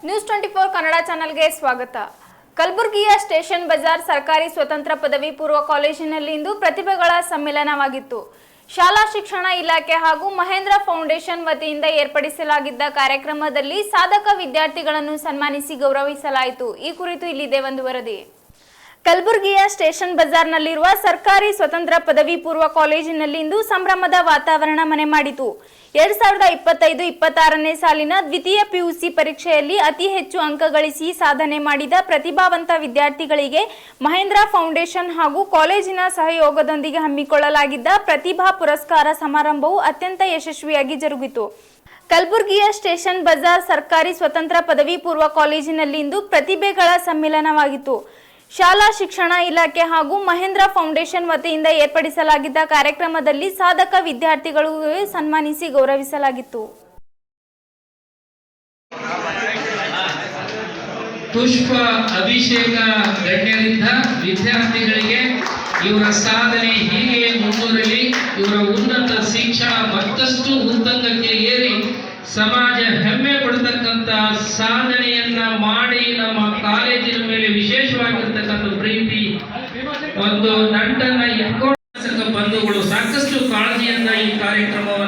News 24 Kannada ಚಾನೆಲ್ಗೆ ಸ್ವಾಗತ. ಕಲಬುರಗಿಯ ಸ್ಟೇಷನ್ ಬಜಾರ್ ಸರ್ಕಾರಿ ಸ್ವತಂತ್ರ ಪದವಿ ಪೂರ್ವ ಕಾಲೇಜಿನಲ್ಲಿ ಇಂದು ಪ್ರತಿಭೆಗಳ ಸಮ್ಮೇಳನವಾಗಿತ್ತು. ಶಾಲಾ ಶಿಕ್ಷಣ ಇಲಾಖೆ ಹಾಗೂ ಮಹೇಂದ್ರ ಫೌಂಡೇಶನ್ ವತಿಯಿಂದ ಏರ್ಪಡಿಸಲಾಗಿದ್ದ ಕಾರ್ಯಕ್ರಮದಲ್ಲಿ ಸಾಧಕ ವಿದ್ಯಾರ್ಥಿಗಳನ್ನು ಸನ್ಮಾನಿಸಿ ಗೌರವಿಸಲಾಯಿತು. ಈ ಕುರಿತು ಇಲ್ಲಿದೆ ಒಂದು ವರದಿ. ಕಲಬುರಗಿಯ ಸ್ಟೇಷನ್ ಬಜಾರ್ನಲ್ಲಿರುವ ಸರ್ಕಾರಿ ಸ್ವತಂತ್ರ ಪದವಿ ಪೂರ್ವ ಕಾಲೇಜಿನಲ್ಲಿ ಇಂದು ಸಂಭ್ರಮದ ವಾತಾವರಣ ಮನೆ ಮಾಡಿತು. 2025-26ನೇ ಸಾಲಿನ ದ್ವಿತೀಯ ಪಿಯುಸಿ ಪರೀಕ್ಷೆಯಲ್ಲಿ ಅತಿ ಹೆಚ್ಚು ಅಂಕ ಗಳಿಸಿ ಸಾಧನೆ ಮಾಡಿದ ಪ್ರತಿಭಾವಂತ ವಿದ್ಯಾರ್ಥಿಗಳಿಗೆ ಮಹೇಂದ್ರ ಫೌಂಡೇಶನ್ ಹಾಗೂ ಕಾಲೇಜಿನ ಸಹಯೋಗದೊಂದಿಗೆ ಹಮ್ಮಿಕೊಳ್ಳಲಾಗಿದ್ದ ಪ್ರತಿಭಾ ಪುರಸ್ಕಾರ ಸಮಾರಂಭವು ಅತ್ಯಂತ ಯಶಸ್ವಿಯಾಗಿ ಜರುಗಿತು. ಕಲಬುರಗಿಯ ಸ್ಟೇಷನ್ ಬಜಾರ್ ಸರ್ಕಾರಿ ಸ್ವತಂತ್ರ ಪದವಿ ಪೂರ್ವ ಕಾಲೇಜಿನಲ್ಲಿ ಇಂದು ಪ್ರತಿಭೆಗಳ ಸಮ್ಮೇಳನವಾಗಿತ್ತು. ಶಾಲಾ ಶಿಕ್ಷಣ ಇಲಾಖೆ ಹಾಗೂ ಮಹೇಂದ್ರ ಫೌಂಡೇಶನ್ ವತಿಯಿಂದ ಏರ್ಪಡಿಸಲಾಗಿದ್ದ ಕಾರ್ಯಕ್ರಮದಲ್ಲಿ ಸಾಧಕ ವಿದ್ಯಾರ್ಥಿಗಳಿಗೆ ಸನ್ಮಾನಿಸಿ ಗೌರವಿಸಲಾಗಿತ್ತು. ಪುಷ್ಪ ಅಭಿಷೇಕ ಗಣ್ಯರಿಂದ ವಿದ್ಯಾರ್ಥಿಗಳಿಗೆ ಇವರ ಸಾಧನೆ ಹೀಗೆ ಮುಂದುವರಲಿ, ಇವರ ಉನ್ನತ ಶಿಕ್ಷಣ ಮತ್ತಷ್ಟು ಉತ್ತುಂಗಕ್ಕೆ ಏರಿ ಸಮಾಜ ಹೆಮ್ಮೆ ಪಡತಕ್ಕಂತ ಸಾಧನೆಯನ್ನ ಮಾಡಿ ನಮ್ಮ ಕಾಲೇಜಿನ ಮೇಲೆ ವಿಶೇಷವಾಗಿರ್ತಕ್ಕಂಥ ಪ್ರೀತಿ ಒಂದು ನಂಟನ್ನ ಇಟ್ಕೊಂಡು ಬಂಧುಗಳು ಸಾಕಷ್ಟು ಕಾಳಜಿಯನ್ನ ಈ ಕಾರ್ಯಕ್ರಮವನ್ನು